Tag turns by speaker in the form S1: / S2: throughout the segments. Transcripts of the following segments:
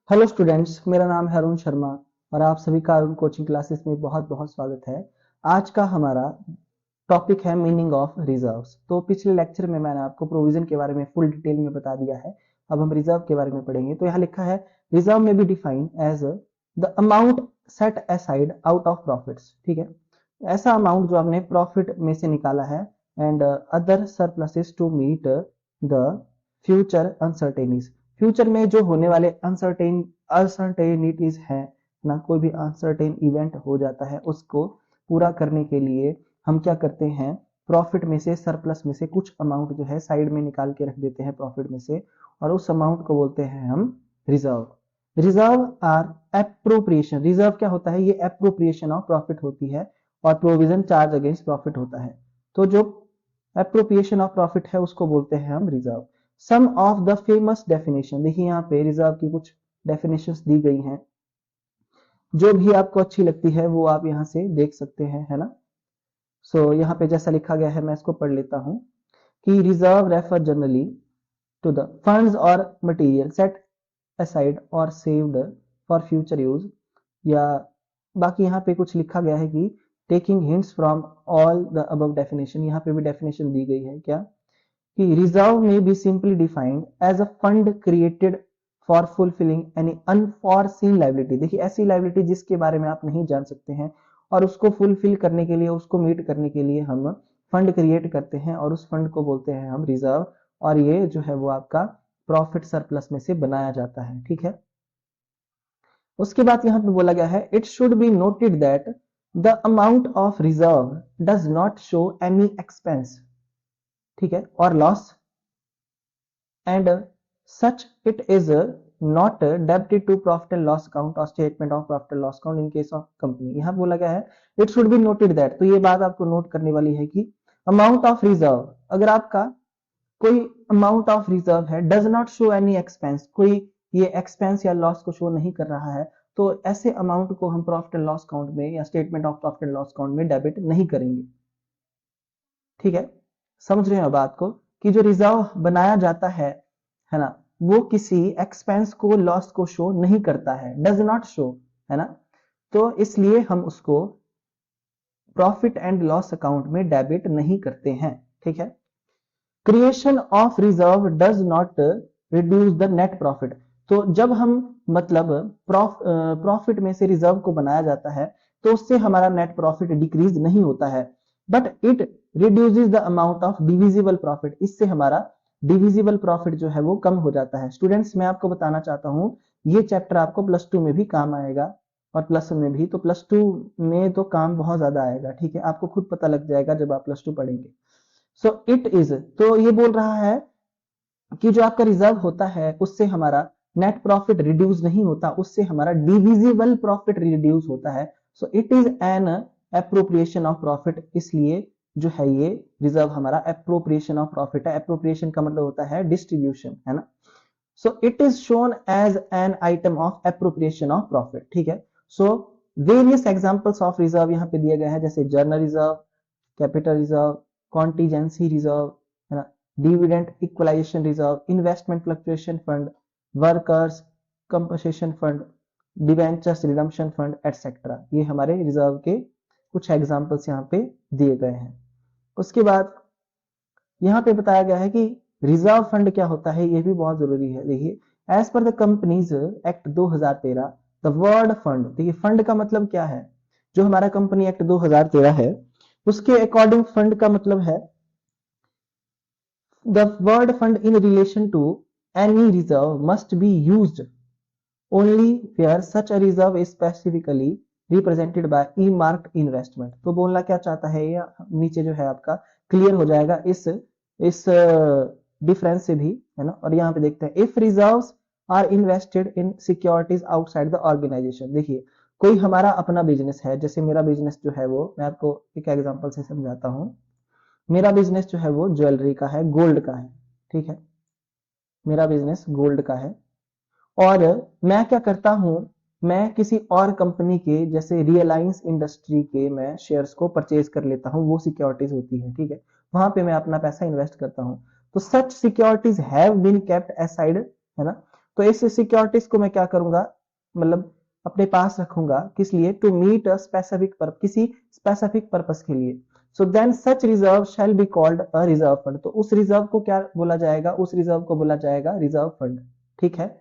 S1: Hello students, मेरा नाम है अरुण शर्मा और आप सभी का अरुण कोचिंग क्लासेस में बहुत बहुत स्वागत है। आज का हमारा टॉपिक है मीनिंग ऑफ रिजर्व्स। तो पिछले लेक्चर में मैंने आपको प्रोविजन के बारे में फुल डिटेल में बता दिया है। अब हम रिजर्व के बारे में पढ़ेंगे। तो यहाँ लिखा है रिजर्व में be define as the amount set aside out of profits. ठीक है, ऐसा अमाउंट जो आपने प्रॉफिट में से निकाला है and other surpluses to meet the future uncertainties. Future में जो होने वाले अनसर्टेनिटीज है ना, कोई भी अनसर्टेन इवेंट हो जाता है, उसको पूरा करने के लिए हम क्या करते हैं, प्रॉफिट में से सरप्लस में से कुछ अमाउंट जो है साइड में निकाल के रख देते हैं प्रॉफिट में से, और उस अमाउंट को बोलते हैं हम reserve. Reserve are appropriation. Reserve क्या होता है, ये एप्रोप्रिएशन ऑफ प्रॉफिट होती है और प्रोविजन चार्ज अगेंस्ट प्रॉफिट होता है। तो जो एप्रोप्रिएशन ऑफ प्रॉफिट है उसको बोलते हैं हम reserve. Some of the famous definition, देखिए यहाँ पे रिजर्व की कुछ डेफिनेशंस दी गई हैं, जो भी आपको अच्छी लगती है वो आप यहाँ से देख सकते हैं, है ना। सो यहाँ पे जैसा लिखा गया है मैं इसको पढ़ लेता हूँ कि reserve refer generally to the funds और मटेरियल सेट असाइड और सेव्ड फॉर फ्यूचर यूज, या बाकी यहाँ पे कुछ लिखा गया है कि taking hints from all the above definition. यहाँ पे भी डेफिनेशन दी गई है क्या, कि रिजर्व में be simply defined as a fund created for fulfilling any unforeseen liability. देखिए ऐसी लाइबिलिटी जिसके बारे में आप नहीं जान सकते हैं और उसको फुलफिल करने के लिए, उसको मीट करने के लिए हम फंड क्रिएट करते हैं और उस फंड को बोलते हैं हम रिजर्व। और ये जो है वो आपका प्रॉफिट सरप्लस में से बनाया जाता है। ठीक है, उसके बाद यहां पे बोला गया है it should be noted that the amount of reserve does not show any expense, ठीक है, और loss, and such it is not debited to profit and loss account और statement of profit and loss account in case of company. यहां बोला गया है it should be noted that, तो ये बात आपको नोट करने वाली है कि अमाउंट ऑफ रिजर्व, अगर आपका कोई अमाउंट ऑफ रिजर्व है, does not show any expense, कोई ये एक्सपेंस या लॉस को शो नहीं कर रहा है, तो ऐसे अमाउंट को हम प्रॉफिट एंड लॉस अकाउंट में या statement of profit and loss account में डेबिट नहीं करेंगे। ठीक है, समझ रहे हैं बात को, कि जो रिजर्व बनाया जाता है ना, वो किसी एक्सपेंस को, लॉस को शो नहीं करता है, डज नॉट शो, है ना। तो इसलिए हम उसको प्रॉफिट एंड लॉस अकाउंट में डेबिट नहीं करते हैं। ठीक है, creation of reserve does not reduce the net profit. तो जब हम मतलब प्रॉफिट में से रिजर्व को बनाया जाता है तो उससे हमारा नेट प्रॉफिट डिक्रीज नहीं होता है, but it reduces the amount of divisible profit. इससे हमारा डिविजिबल प्रॉफिट जो है वो कम हो जाता है। स्टूडेंट्स, मैं आपको बताना चाहता हूं ये चैप्टर आपको प्लस टू में भी काम आएगा और प्लस में भी, तो प्लस टू में तो काम बहुत ज्यादा आएगा। ठीक है, आपको खुद पता लग जाएगा जब आप प्लस टू पढ़ेंगे। सो इट इज, तो ये बोल रहा है कि जो आपका रिजर्व होता है उससे हमारा नेट प्रॉफिट रिड्यूस नहीं होता, उससे हमारा डिविजिबल प्रॉफिट रिड्यूस होता है। So it is an appropriation of profit, इसलिए जो है ये रिजर्व हमारा एप्रोप्रिएशन ऑफ प्रॉफिट है। एप्रोप्रिएशन का मतलब होता है डिस्ट्रीब्यूशन, है ना। So it is shown as an item of appropriation of profit. ठीक है, so various examples of reserve यहाँ पे दिए गए हैं, जैसे general reserve, capital reserve, contingency reserve, है ना, dividend equalisation reserve, investment fluctuation fund, workers compensation fund, debentures redemption fund etcetera. ये हमारे रिजर्व के कुछ एग्जांपल्स यहाँ पे दिए गए हैं। उसके बाद यहाँ पे बताया गया है कि रिजर्व फंड क्या होता है, ये भी बहुत जरूरी है। देखिए, as per the companies act 2013, the word fund, देखिए फंड का मतलब क्या है, जो हमारा कंपनी एक्ट 2013 है उसके अकॉर्डिंग फंड का मतलब है the word fund in relation to any reserve must be used only where such a reserve is specifically represented by earmarked investment. तो बोलना क्या चाहता है, या नीचे जो है आपका क्लियर हो जाएगा इस डिफरेंस से भी, है ना। और यहाँ पे देखते हैं if reserves are invested in securities outside the organisation. देखिए, कोई हमारा अपना बिजनेस है, जैसे मेरा बिजनेस जो है वो, मैं आपको एक एग्जांपल से समझाता हूँ। मेरा बिजनेस जो है वो ज्वेलरी का है, गोल्ड का है। ठीक है, मेरा बिजनेस गोल्ड का है और मैं क्या करता हूं, मैं किसी और कंपनी के जैसे रियलायंस इंडस्ट्री के मैं शेयर्स को परचेज कर लेता हूं, वो सिक्योरिटीज होती है। ठीक है, वहां पे मैं अपना पैसा इन्वेस्ट करता हूं। तो such securities have been kept aside, है ना, तो इस सिक्योरिटीज को मैं क्या करूंगा, मतलब अपने पास रखूंगा, किस लिए, टू मीट अ स्पेसिफिक किसी स्पेसिफिक पर्पस के लिए। So then such reserve shall be called a reserve fund, तो उस रिजर्व को क्या बोला जाएगा, उस रिजर्व को बोला जाएगा रिजर्व फंड। ठीक है,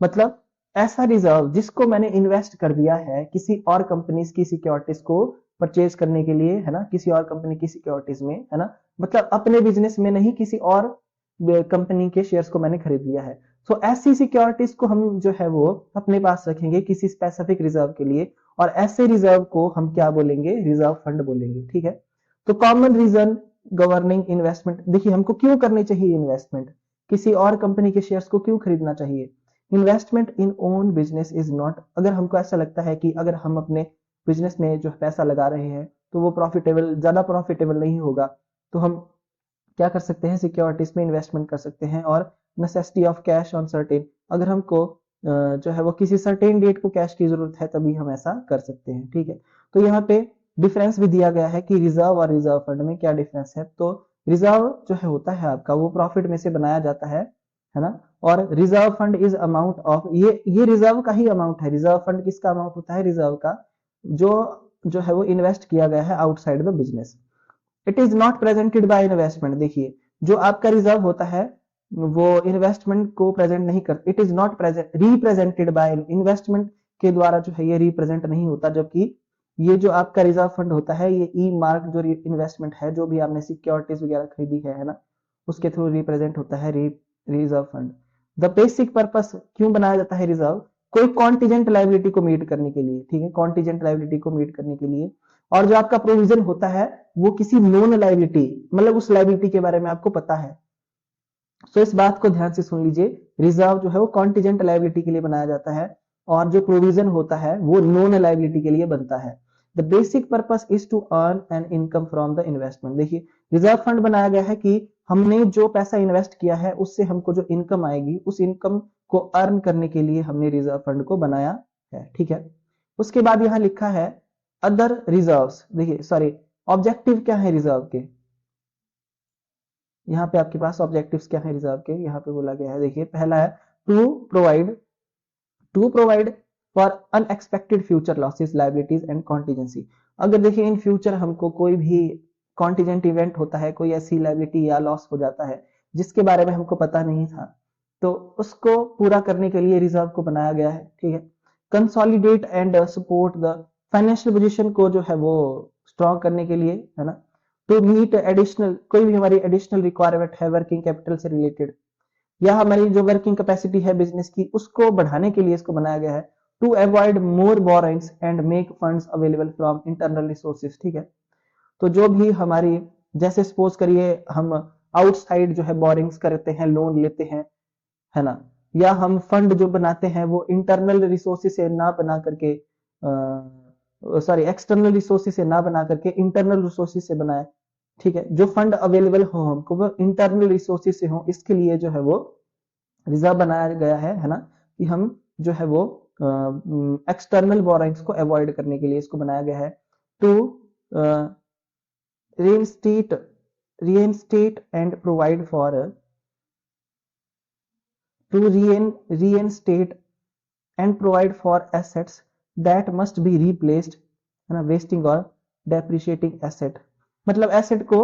S1: मतलब ऐसा रिजर्व जिसको मैंने इन्वेस्ट कर दिया है किसी और कंपनी की सिक्योरिटीज को परचेज करने के लिए, है ना, किसी और कंपनी की सिक्योरिटीज में, है ना, मतलब अपने बिजनेस में नहीं, किसी और कंपनी के शेयर्स को मैंने खरीद लिया है। सो ऐसी सिक्योरिटीज को हम जो है वो अपने पास रखेंगे किसी स्पेसिफिक रिजर्व के लिए, और ऐसे रिजर्व को हम क्या बोलेंगे, रिजर्व फंड बोलेंगे। ठीक है, तो कॉमन रीजन गवर्निंग इन्वेस्टमेंट, देखिए हमको क्यों करनी चाहिए इन्वेस्टमेंट, किसी और कंपनी के शेयर्स को क्यों खरीदना चाहिए। Investment in own business is not, अगर हमको ऐसा लगता है कि अगर हम अपने बिजनेस में जो पैसा लगा रहे हैं तो वो प्रॉफिटेबल, ज्यादा प्रॉफिटेबल नहीं होगा, तो हम क्या कर सकते हैं, सिक्योरिटीज में इन्वेस्टमेंट कर सकते हैं। और necessity of cash on certain, अगर हमको जो है वो किसी सर्टेन डेट को कैश की जरूरत है तभी हम ऐसा कर सकते हैं। ठीक है, तो यहाँ पे डिफरेंस भी दिया गया है कि रिजर्व और रिजर्व फंड में क्या डिफरेंस है। तो रिजर्व जो है होता है आपका, वो प्रॉफिट में से बनाया जाता है ना, और reserve fund is amount of, ये रिजर्व का ही अमाउंट है। रिजर्व फंड किसका अमाउंट होता है, रिजर्व का, जो जो है वो इन्वेस्ट किया गया है outside the business. It is not presented by investment, देखिए जो आपका रिजर्व होता है वो इन्वेस्टमेंट को प्रेजेंट नहीं कर, it is not present represented by investment के द्वारा जो है ये रिप्रेजेंट नहीं होता, जबकि ये जो आपका रिजर्व फंड होता है ये ई मार्क जो इन्वेस्टमेंट है, जो भी आपने सिक्योरिटीज वगैरह खरीदी है ना, उसके थ्रू रिप्रेजेंट होता है reserve fund. The basic purpose, क्यों बनाया जाता है रिजर्व, कोई कॉन्टीजेंट लाइबिलिटी को मीट करने के लिए। ठीक है, कॉन्टीजेंट लाइबिलिटी को मीट करने के लिए। और जो आपका प्रोविजन होता है वो किसी नोन लाइबिलिटी, मतलब उस लाइबिलिटी के बारे में आपको पता है। सो इस बात को ध्यान से सुन लीजिए, रिजर्व जो है वो कॉन्टीजेंट लाइबिलिटी के लिए बनाया जाता है, और जो प्रोविजन होता है वो नॉन लाइबिलिटी के लिए बनता है। The basic purpose is to earn an income from the investment, देखिए रिजर्व फंड बनाया गया है कि हमने जो पैसा इन्वेस्ट किया है उससे हमको जो इनकम आएगी, उस इनकम को अर्न करने के लिए हमने रिजर्व फंड को बनाया है। ठीक है, उसके बाद यहां लिखा है अदर रिजर्व्स, देखिए सॉरी, ऑब्जेक्टिव क्या है रिजर्व के, यहाँ पे आपके पास ऑब्जेक्टिव्स क्या है रिजर्व के, यहाँ पे बोला गया है, देखिए पहला है to provide, to provide for unexpected future losses liabilities and contingency. अगर देखिए इन फ्यूचर हमको कोई भी कॉन्टीजेंट इवेंट होता है, कोई ऐसी लाइबिलिटी या लॉस हो जाता है जिसके बारे में हमको पता नहीं था, तो उसको पूरा करने के लिए रिजर्व को बनाया गया है। ठीक है, consolidate and support the financial position को जो है वो स्ट्रॉन्ग करने के लिए, है ना, टू मीट एडिशनल, कोई भी हमारी एडिशनल रिक्वायरमेंट है वर्किंग कैपिटल से रिलेटेड, या हमारी जो वर्किंग कैपेसिटी है बिजनेस की उसको बढ़ाने के लिए इसको बनाया गया है। To avoid more borrowings and make funds available from internal resources. ठीक है, तो जो भी हमारी, जैसे सपोज करिए हम आउटसाइड जो है बोरिंग्स करते हैं, लोन लेते हैं, है ना, या हम फंड जो बनाते हैं वो इंटरनल रिसोर्सेज से ना बना करके, सॉरी एक्सटर्नल रिसोर्सेज से ना बना करके इंटरनल रिसोर्सेज से बनाए। ठीक है, जो फंड अवेलेबल हो हमको वो इंटरनल रिसोर्सेज से हो, इसके लिए जो है वो रिजर्व बनाया गया है ना, कि हम जो है वो एक्सटर्नल बोरिंग्स को अवॉइड करने के लिए इसको बनाया गया है। To reinstate reinstate and provide for to reinstate and provide for assets that must be replaced, है ना, वेस्टिंग और डेप्रिशिएटिंग एसेट, मतलब एसेट को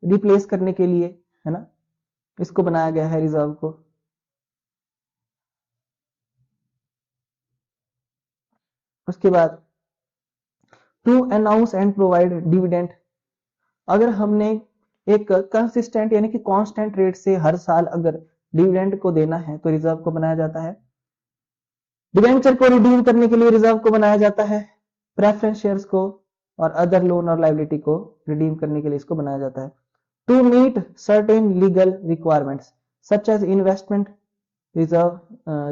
S1: रिप्लेस करने के लिए, है ना, इसको बनाया गया है रिजर्व को। उसके बाद to announce and provide dividend, अगर हमने एक कंसिस्टेंट यानी कि कांस्टेंट रेट से हर साल अगर डिविडेंड को देना है तो रिजर्व को बनाया जाता है। डिवेंचर को रिडीम करने के लिए रिजर्व को बनाया जाता है। प्रेफरेंस शेयर्स को और अदर लोन और लाइबिलिटी को रिडीम करने के लिए इसको बनाया जाता है। To meet certain legal requirements such as investment reserve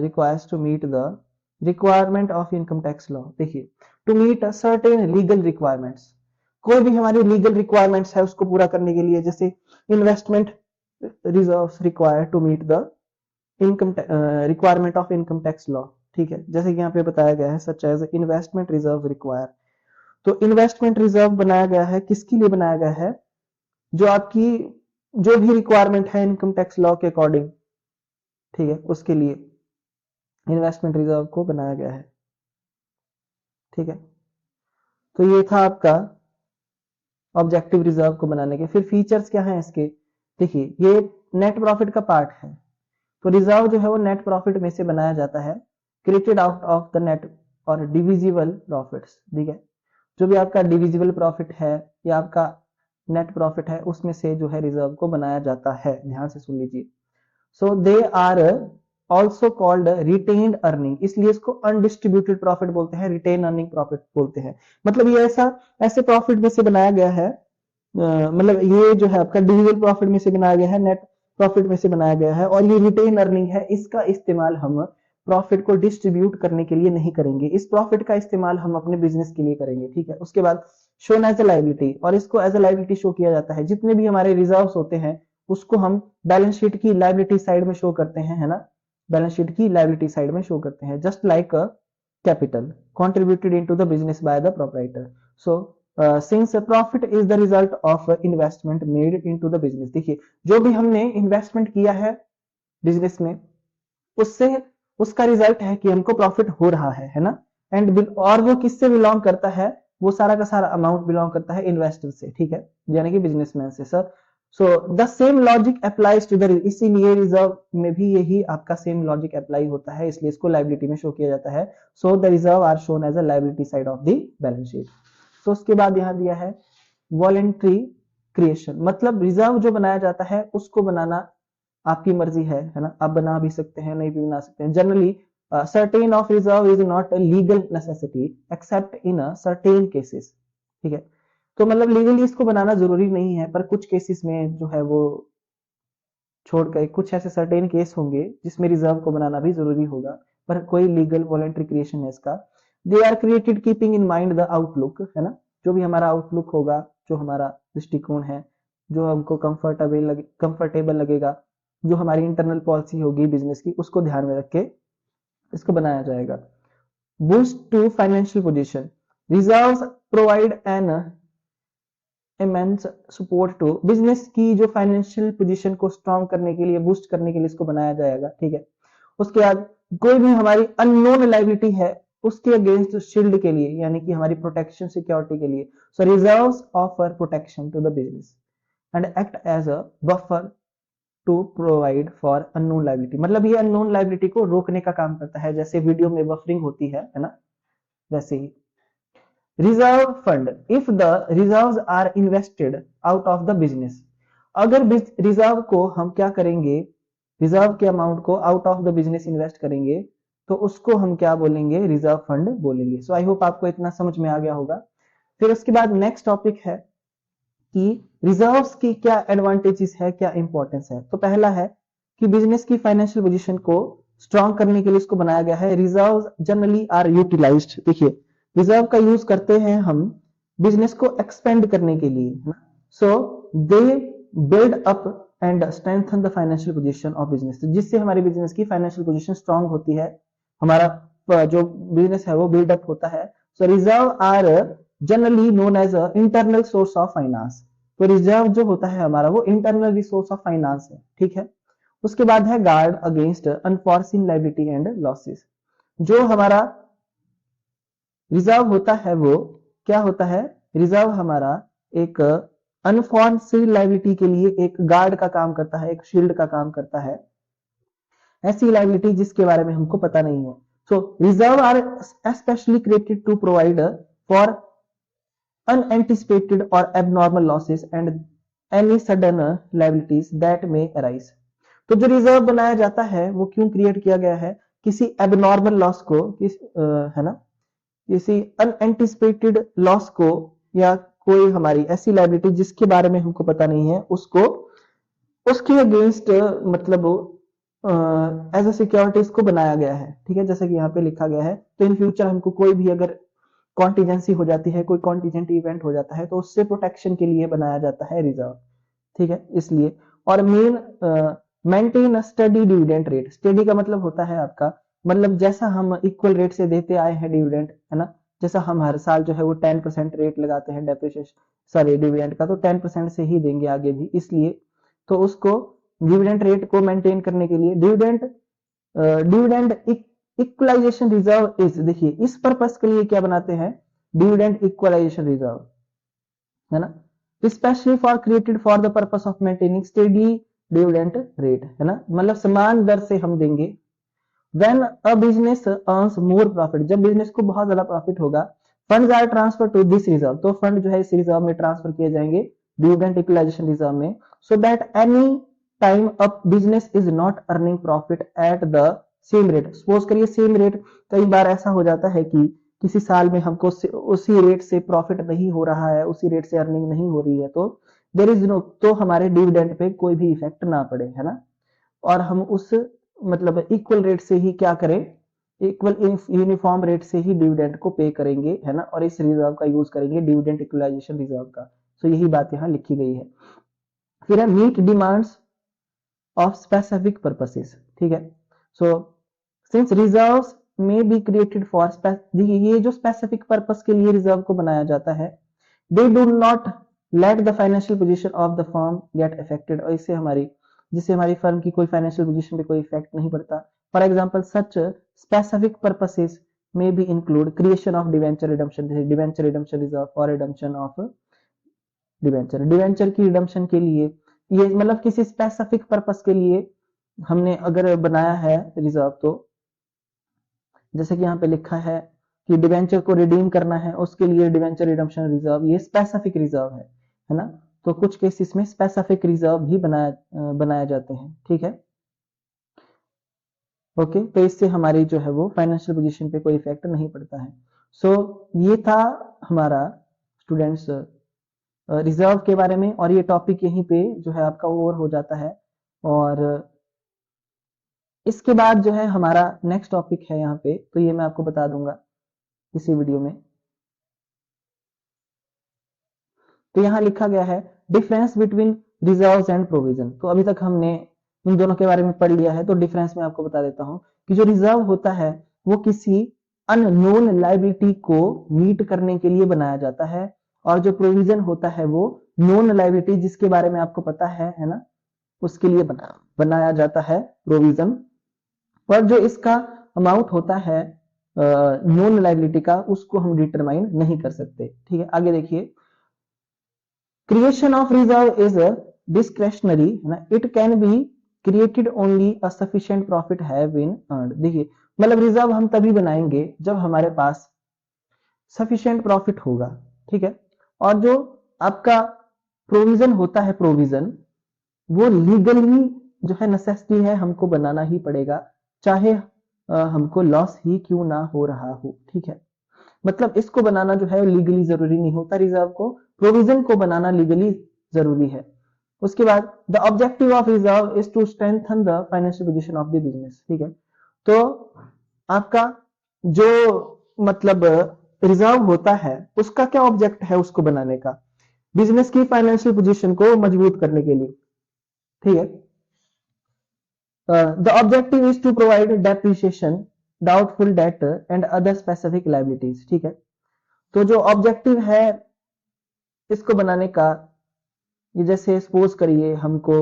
S1: requires to meet the requirement of income tax law, देखिए to meet certain legal requirements, कोई भी हमारी लीगल रिक्वायरमेंट्स है उसको पूरा करने के लिए, जैसे investment reserves require to meet the income requirement of income tax law. ठीक है, जैसे कि यहाँ पे बताया गया है such as investment reserve require, तो इन्वेस्टमेंट रिजर्व बनाया गया है किसके लिए बनाया गया है, जो आपकी जो भी रिक्वायरमेंट है इनकम टैक्स लॉ के अकॉर्डिंग, ठीक है, उसके लिए। इन्वेस्टमेंट रिजर्व को बनाया गया है। ठीक है, तो ये था आपका ऑब्जेक्टिव रिजर्व को बनाने के। फिर फीचर्स क्या हैं इसके, देखिए ये नेट प्रॉफिट का पार्ट है। तो रिजर्व जो है वो नेट प्रॉफिट में से बनाया जाता है, created out of the net और डिविजिबल प्रॉफिट्स। ठीक है, जो भी आपका डिविजिबल प्रॉफिट है या आपका नेट प्रॉफिट है उसमें से जो है रिजर्व को बनाया जाता है। ध्यान से सुन लीजिए। So they are also called retained earning, इसलिए इसको अनडिस्ट्रीब्यूटेड प्रॉफिट बोलते हैं, रिटेन अर्निंग प्रॉफिट बोलते हैं। मतलब ये ऐसे प्रॉफिट में से बनाया गया है, मतलब ये जो है आपका डिविजिबल प्रॉफिट में से बनाया गया है, नेट प्रॉफिट में से बनाया गया है, और ये रिटेन अर्निंग है। इसका इस्तेमाल हम प्रॉफिट को डिस्ट्रीब्यूट करने के लिए नहीं करेंगे, इस प्रॉफिट का इस्तेमाल हम अपने बिजनेस के लिए करेंगे। ठीक है, उसके बाद शोन एज ए लाइबिलिटी, और इसको एज ए लाइबिलिटी शो किया जाता है। जितने भी हमारे रिजर्व्स होते हैं उसको हम बैलेंस शीट की लाइबिलिटी साइड में शो करते हैं, है ना, बैलेंस शीट की लाइबिलिटी साइड में शो करते हैं, just like capital contributed into the business by the proprietor. So since profit is the result of investment made into the business, देखिए जो भी हमने इन्वेस्टमेंट किया है बिजनेस में उससे उसका रिजल्ट है कि हमको प्रॉफिट हो रहा है ना। एंड और वो किससे बिलोंग करता है, वो सारा का सारा अमाउंट बिलोंग करता है इन्वेस्टर से। ठीक है, यानी कि बिजनेसमैन से। Sir so the same logic applies to the, इसीलिए रिजर्व में भी यही आपका सेम लॉजिक अप्लाई होता है, इसलिए इसको लाइबिलिटी में शो किया जाता है। So the reserve are shown as a liability side of the balance sheet. So उसके बाद यहां दिया है वॉलेंट्री क्रिएशन, मतलब रिजर्व जो बनाया जाता है उसको बनाना आपकी मर्जी है ना, आप बना भी सकते हैं नहीं भी बना सकते हैं। Generally certain of reserve is not a legal necessity accept in a certain cases. ठीक है, तो मतलब लीगली इसको बनाना जरूरी नहीं है, पर कुछ केसेस में जो है वो छोड़कर कुछ ऐसे सर्टेन केस होंगे जिसमें रिजर्व को बनाना भी जरूरी होगा, पर कोई लीगल वॉलेंट्री क्रिएशन है इसका। They are created keeping in mind the outlook, है ना, जो भी हमारा आउटलुक होगा, जो हमारा दृष्टिकोण है, जो हमको कंफर्टेबल लगेगा, जो हमारी इंटरनल पॉलिसी होगी बिजनेस की, उसको ध्यान में रख के इसको बनाया जाएगा। Boost to financial position, reserves provide an immense support to, business की जो फाइनेंशियल पोजीशन को स्ट्रॉन्ग करने के लिए, बूस्ट करने के लिए इसको बनाया जाएगा। ठीक है, उसके बाद कोई भी हमारी अननोन लाइबिलिटी है उसके अगेंस्ट शील्ड के लिए, यानी कि हमारी प्रोटेक्शन सिक्योरिटी के लिए। So reserves offer protection to the business and act as a buffer to provide for unknown liability, मतलब ये अननोन लाइबिलिटी को रोकने का काम करता है, जैसे वीडियो में बफरिंग होती है ना, वैसे ही। Reserve fund, if the reserves are invested out of the business, अगर रिजर्व को हम क्या करेंगे, रिजर्व के अमाउंट को out of the business invest करेंगे तो उसको हम क्या बोलेंगे, रिजर्व फंड बोलेंगे। सो आई होप आपको इतना समझ में आ गया होगा। फिर उसके बाद नेक्स्ट टॉपिक है कि रिजर्व्स की क्या एडवांटेजेस है, क्या इंपॉर्टेंस है। तो पहला है कि बिजनेस की फाइनेंशियल पोजीशन को स्ट्रॉन्ग करने के लिए इसको बनाया गया है। रिजर्व्स जनरली आर यूटिलाइज्ड, देखिए रिजर्व का यूज करते हैं हम बिजनेस को एक्सपेंड करने के लिए। So they build up and strengthen the financial position of business, जिससे हमारी बिजनेस की फाइनेंशियल पोजीशन स्ट्रांग होती है, हमारा जो बिजनेस है वो बिल्डअप होता है। So reserve are generally known as a internal source of finance, तो रिजर्व जो होता है हमारा वो इंटरनल रिसोर्स ऑफ फाइनेंस है। ठीक है, उसके बाद है guard against unforeseen liability and losses, जो हमारा रिजर्व होता है वो क्या होता है, रिजर्व हमारा एक अनफॉर्सिन लाइबिलिटी के लिए एक गार्ड का काम करता है, एक शील्ड का काम करता है, ऐसी लाइबिलिटी जिसके बारे में हमको पता नहीं है। So reserve are specially created to provide for unanticipated or abnormal losses and any sudden liabilities that may arise। तो जो रिजर्व बनाया जाता है वो क्यों क्रिएट किया गया है, किसी एबनॉर्मल लॉस को, है ना, किसी अनएंटिसिपेटेड लॉस को, या कोई हमारी ऐसी लाइबिलिटी जिसके बारे में हमको पता नहीं है उसको, उसके अगेंस्ट मतलब एज अ सिक्योरिटी इसको बनाया गया है। ठीक है, जैसे कि यहाँ पे लिखा गया है। तो इन फ्यूचर हमको कोई भी अगर कॉन्टीजेंसी हो जाती है, कोई कॉन्टीजेंट इवेंट हो जाता है, तो उससे प्रोटेक्शन के लिए बनाया जाता है रिजर्व। ठीक है, इसलिए। और main maintain study dividend rate, study का मतलब होता है आपका, मतलब जैसा हम इक्वल रेट से देते आए हैं डिविडेंड, है ना, जैसा हम हर साल जो है वो 10% रेट लगाते हैं डेप्रिसिएशन, सॉरी डिविडेंड का, तो 10% से ही देंगे आगे भी, इसलिए तो उसको डिविडेंड रेट को मेंटेन करने के लिए dividend dividend equalisation reserve is, देखिए इस पर्पस के लिए क्या बनाते हैं, डिविडेंड इक्वलाइजेशन रिजर्व, है ना, specially for created for the purpose of maintaining steady dividend rate, है ना, मतलब समान दर से हम देंगे। When a business earns more profit, जब बिजनेस को बहुत ज्यादा प्रॉफिट होगा, funds are transfer to this reserve, तो फंड जो है इस रिजर्व में ट्रांसफर किए जाएंगे डिविडेंड इक्वलाइजेशन रिजर्व में, so that any time a business is not earning profit at the same rate, suppose करिए सेम रेट, कई बार ऐसा हो जाता है कि किसी साल में हमको उसी रेट से प्रॉफिट नहीं हो रहा है, उसी रेट से अर्निंग नहीं हो रही है, तो देर इज नो, तो हमारे डिविडेंड पे कोई भी इफेक्ट ना पड़े, है ना, और हम उस मतलब इक्वल रेट से ही क्या करें, इक्वल यूनिफॉर्म रेट से ही डिविडेंड को पे करेंगे, है ना, और इस रिजर्व का यूज करेंगे डिविडेंड इक्वलाइजेशन रिजर्व का। सो यही बात यहाँ लिखी गई है। फिर है meet demands of specific purposes, ठीक है। So since reserves may be created for, ये जो स्पेसिफिक पर्पस के लिए रिजर्व को बनाया जाता है, they do not let the financial position of the firm get affected, और इससे हमारी फर्म की कोई फाइनेंशियल पोजीशन पे कोई इफेक्ट नहीं पड़ता। For example such specific purposes may be include creation of debenture redemption, debenture redemption reserve for redemption of debenture की रिडम्पशन के लिए, ये मतलब किसी स्पेसिफिक पर्पस के लिए हमने अगर बनाया है रिजर्व, तो जैसे कि यहाँ पे लिखा है कि डिवेंचर को रिडीम करना है, उसके लिए डिवेंचर रिडम्पशन रिजर्व, ये स्पेसिफिक रिजर्व है ना, तो कुछ केसेस में स्पेसिफिक रिजर्व भी बनाया जाते हैं, ठीक है। ओके, तो इससे हमारी जो है वो फाइनेंशियल पोजीशन पे कोई इफेक्ट नहीं पड़ता है। सो ये था हमारा स्टूडेंट्स रिजर्व के बारे में, और ये टॉपिक यहीं पे जो है आपका ओवर हो जाता है। और इसके बाद जो है हमारा नेक्स्ट टॉपिक है यहाँ पे, तो ये मैं आपको बता दूंगा इसी वीडियो में। तो यहाँ लिखा गया है difference between reserves and provision, तो अभी तक हमने इन दोनों के बारे में पढ़ लिया है, तो डिफरेंस में आपको बता देता हूं कि जो रिजर्व होता है वो किसी अननोन लायबिलिटी को मीट करने के लिए बनाया जाता है, और जो प्रोविजन होता है वो नोन लायबिलिटी जिसके बारे में आपको पता है ना, उसके लिए बनाया जाता है प्रोविजन। पर जो इसका अमाउंट होता है नोन लायबिलिटी का, उसको हम डिटरमाइन नहीं कर सकते, ठीक है। आगे देखिए, creation of reserve is discretionary, है ना, it can be created only a sufficient profit have been earned. देखिए मतलब रिजर्व हम तभी बनाएंगे जब हमारे पास सफिशिएंट प्रॉफिट होगा, ठीक है। और जो आपका प्रोविजन होता है, प्रोविजन वो लीगली जो है नेसेसिटी है, हमको बनाना ही पड़ेगा, चाहे हमको लॉस ही क्यों ना हो रहा हो, ठीक है। मतलब इसको बनाना जो है लीगली जरूरी नहीं होता, रिजर्व को, प्रोविजन को बनाना लीगली जरूरी है। उसके बाद the objective of reserve is to strengthen the financial position of the business, ठीक है। तो आपका जो मतलब रिजर्व होता है उसका क्या ऑब्जेक्ट है, उसको बनाने का बिजनेस की फाइनेंशियल पोजीशन को मजबूत करने के लिए, ठीक है। The objective is to provide depreciation, doubtful debt and other specific liabilities, ठीक है। तो जो ऑब्जेक्टिव है इसको बनाने का, ये जैसे सपोज करिए हमको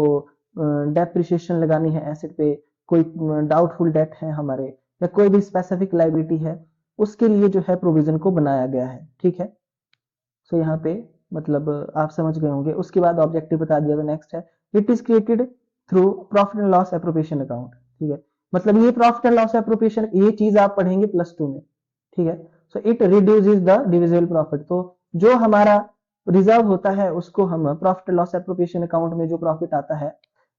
S1: डेप्रिसिएशन लगानी है एसेट पे, कोई डाउटफुल डेट है हमारे, या कोई भी स्पेसिफिक लायबिलिटी है, उसके लिए जो है प्रोविजन को बनाया गया है, ठीक है। सो यहाँ पे मतलब आप समझ गए होंगे। उसके बाद ऑब्जेक्टिव बता दिया, तो नेक्स्ट है it is created through profit and loss appropriation account, ठीक है। मतलब ये प्रॉफिट एंड लॉस एप्रोप्रिएशन, ये चीज आप पढ़ेंगे +2 में, ठीक है। So it reduces the divisible profit, तो जो हमारा रिजर्व होता है उसको हम profit and loss appropriation account में जो प्रॉफिट आता है,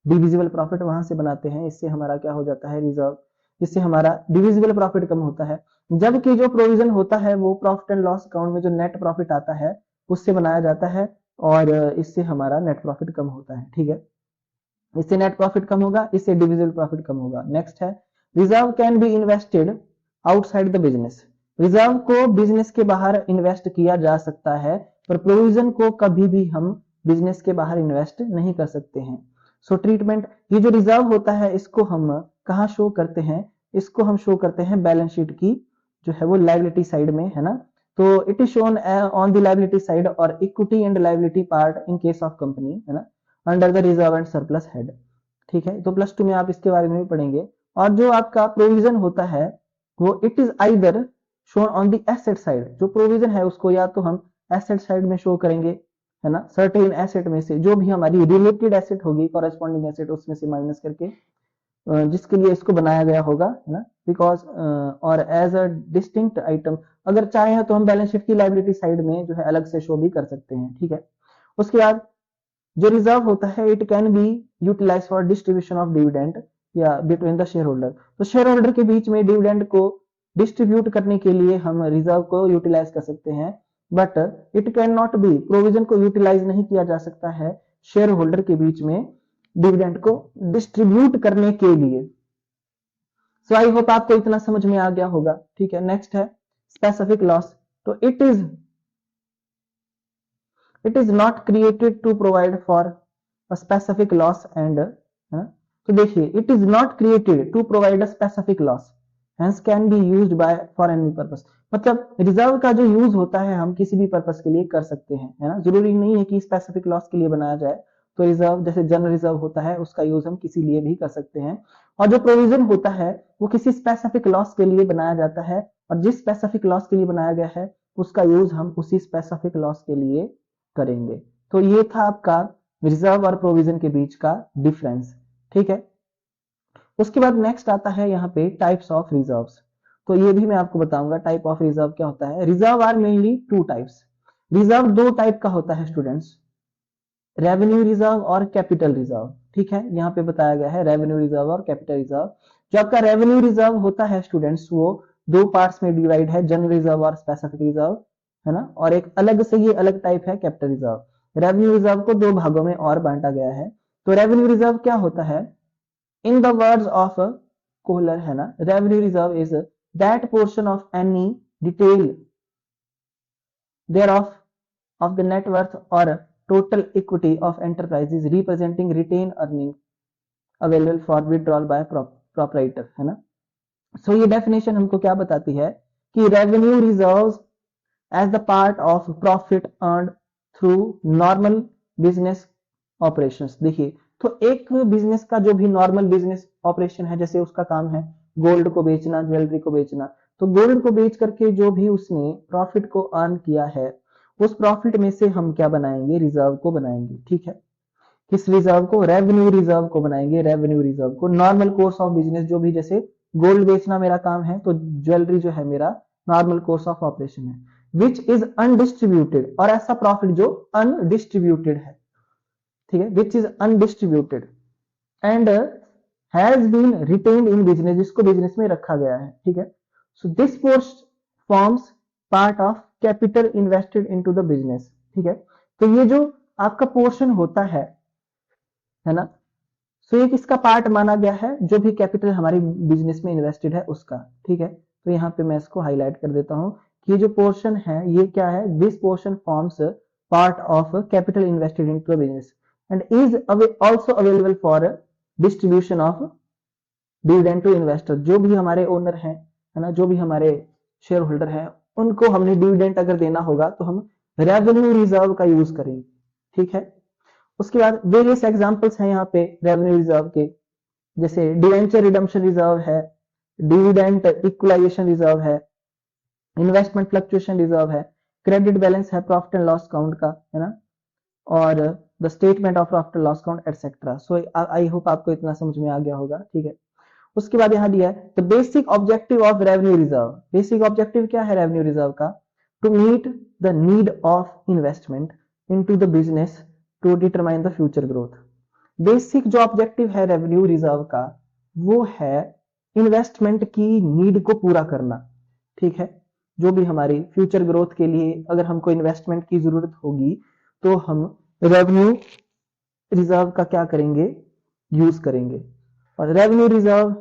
S1: डिविजिबल प्रॉफिट वहां से बनाते हैं, इससे हमारा क्या हो जाता है रिजर्व, इससे हमारा डिविजिबल प्रॉफिट कम होता है। जबकि जो प्रोविजन होता है वो प्रॉफिट एंड लॉस अकाउंट में जो नेट प्रॉफिट आता है उससे बनाया जाता है, और इससे हमारा नेट प्रॉफिट कम होता है, ठीक है। इससे नेट प्रॉफिट कम होगा, इससे डिविजिबल प्रॉफिट कम होगा। नेक्स्ट है reserve can be invested outside the business, reserve को बिजनेस के बाहर इन्वेस्ट किया जा सकता है, पर प्रोविजन को कभी भी हम बिजनेस के बाहर इन्वेस्ट नहीं कर सकते हैं। सो ट्रीटमेंट, ये जो रिजर्व होता है इसको हम कहाँ शो करते हैं, इसको हम शो करते हैं बैलेंस शीट की जो है वो लायबिलिटी साइड में, है ना। तो it is shown on the liability side और equity and liability part in case of company, है ना, under the reserve and surplus head, ठीक है। तो +2 में आप इसके बारे में भी पढ़ेंगे। और जो आपका प्रोविजन होता है वो it is either shown on the asset side, जो प्रोविजन है उसको या तो हम एसेट साइड में शो करेंगे, है ना, सर्टेन एसेट में से जो भी हमारी रिलेटेड एसेट होगी कॉरेस्पॉन्डिंग एसेट उसमें से माइनस करके जिसके लिए इसको बनाया गया होगा, है ना, बिकॉज और एज अ डिस्टिंक्ट आइटम, अगर चाहे तो हम बैलेंस शीट की लाइबिलिटी साइड में जो है अलग से शो भी कर सकते हैं, ठीक है। उसके बाद जो रिजर्व होता है it can be utilise for distribution of dividend या बिटवीन द शेयर होल्डर, तो शेयर होल्डर के बीच में डिविडेंड को डिस्ट्रीब्यूट करने के लिए हम रिजर्व को यूटिलाइज कर सकते हैं, but it can not be, provision को यूटिलाइज नहीं किया जा सकता है शेयर होल्डर के बीच में डिविडेंड को डिस्ट्रीब्यूट करने के लिए। सो आई होप आपको इतना समझ में आ गया होगा, ठीक है। नेक्स्ट है स्पेसिफिक लॉस, तो it is not created to provide for a specific loss and, तो देखिए it is not created to provide a specific loss hence can be used by for any purpose, मतलब reserve का जो use होता है हम किसी भी पर्पस के लिए कर सकते हैं, है ना, जरूरी नहीं है कि स्पेसिफिक लॉस के लिए बनाया जाए। तो रिजर्व जैसे जनरल रिजर्व होता है उसका यूज हम किसी लिए भी कर सकते हैं, और जो प्रोविजन होता है वो किसी स्पेसिफिक लॉस के लिए बनाया जाता है, और जिस स्पेसिफिक लॉस के लिए बनाया गया है उसका यूज हम उसी स्पेसिफिक लॉस के लिए करेंगे। तो ये था आपका रिजर्व और प्रोविजन के बीच का डिफरेंस, ठीक है। उसके बाद नेक्स्ट आता है यहाँ पे टाइप्स ऑफ रिजर्व्स, तो ये भी मैं आपको बताऊंगा टाइप ऑफ रिजर्व क्या होता है। Reserve are mainly two types, reserve दो टाइप का होता है स्टूडेंट्स, रेवेन्यू रिजर्व और कैपिटल रिजर्व, ठीक है, यहाँ पे बताया गया है रेवेन्यू रिजर्व और कैपिटल रिजर्व। जो आपका रेवेन्यू रिजर्व होता है स्टूडेंट्स वो दो पार्ट्स में डिवाइड है, जनरल रिजर्व और स्पेसिफिक रिजर्व, है ना, और एक अलग से ये अलग टाइप है कैपिटल रिजर्व। रेवेन्यू रिजर्व को दो भागों में और बांटा गया है। तो रेवेन्यू रिजर्व क्या होता है, in the words of Kohler, है ना, revenue reserve is that portion of any detail there of the net worth or total equity of enterprises representing retained earning available for withdrawal by proprietor, है ना। सो ये definition हमको क्या बताती है कि revenue reserves as the part of profit earned through normal business operations. देखिए तो एक बिजनेस का जो भी नॉर्मल बिजनेस ऑपरेशन है, जैसे उसका काम है गोल्ड को बेचना, ज्वेलरी को बेचना, तो गोल्ड को बेच करके जो भी उसने प्रॉफिट को अर्न किया है उस प्रॉफिट में से हम क्या बनाएंगे, रिजर्व को बनाएंगे, ठीक है। किस रिजर्व को, रेवेन्यू रिजर्व को बनाएंगे। रेवेन्यू रिजर्व को नॉर्मल कोर्स ऑफ बिजनेस, जो भी जैसे गोल्ड बेचना मेरा काम है तो ज्वेलरी जो है मेरा नॉर्मल कोर्स ऑफ ऑपरेशन है, विच इज अनडिस्ट्रीब्यूटेड, और ऐसा प्रॉफिट जो अनडिस्ट्रीब्यूटेड है, ठीक है, which is undistributed and has been retained in business, जिसको बिजनेस में रखा गया है, ठीक है। So this forms part of capital invested into the business, ठीक है। तो ये जो आपका पोर्शन होता है ना, सो ये किसका पार्ट माना गया है, जो भी कैपिटल हमारी बिजनेस में इन्वेस्टेड है उसका, ठीक है। तो यहाँ पे मैं इसको हाईलाइट कर देता हूँ कि ये जो पोर्शन है ये क्या है, this portion forms part of capital invested into the business and is also available for distribution of dividend to investor. जो भी हमारे ओनर हैं, है ना, जो भी हमारे शेयर होल्डर हैं, उनको हमने डिविडेंड अगर देना होगा तो हम रेवेन्यू रिजर्व का यूज करेंगे, ठीक है। उसके बाद वेरियस एग्जांपल्स हैं यहाँ पे रेवेन्यू रिजर्व के, जैसे डिवेंचर रिडम्पशन रिजर्व है, डिविडेंड इक्वलाइजेशन रिजर्व है, इन्वेस्टमेंट फ्लक्चुएशन रिजर्व है, क्रेडिट बैलेंस है प्रॉफिट एंड लॉस काउंट का, है ना, और the statement of profit and loss count etcetera. So I hope आपको इतना समझ में आ गया होगा, ठीक है। उसके बाद यहाँ दिया है the basic objective of revenue reserve. Basic objective क्या है रेवेन्यू रिजर्व का, to meet the need of investment into the business to determine the future growth. Basic जो ऑब्जेक्टिव है रेवेन्यू रिजर्व का वो है इन्वेस्टमेंट की नीड को पूरा करना, ठीक है। जो भी हमारी फ्यूचर ग्रोथ के लिए अगर हमको इन्वेस्टमेंट की जरूरत होगी तो हम रेवेन्यू रिजर्व का क्या करेंगे, यूज करेंगे। और रेवेन्यू रिजर्व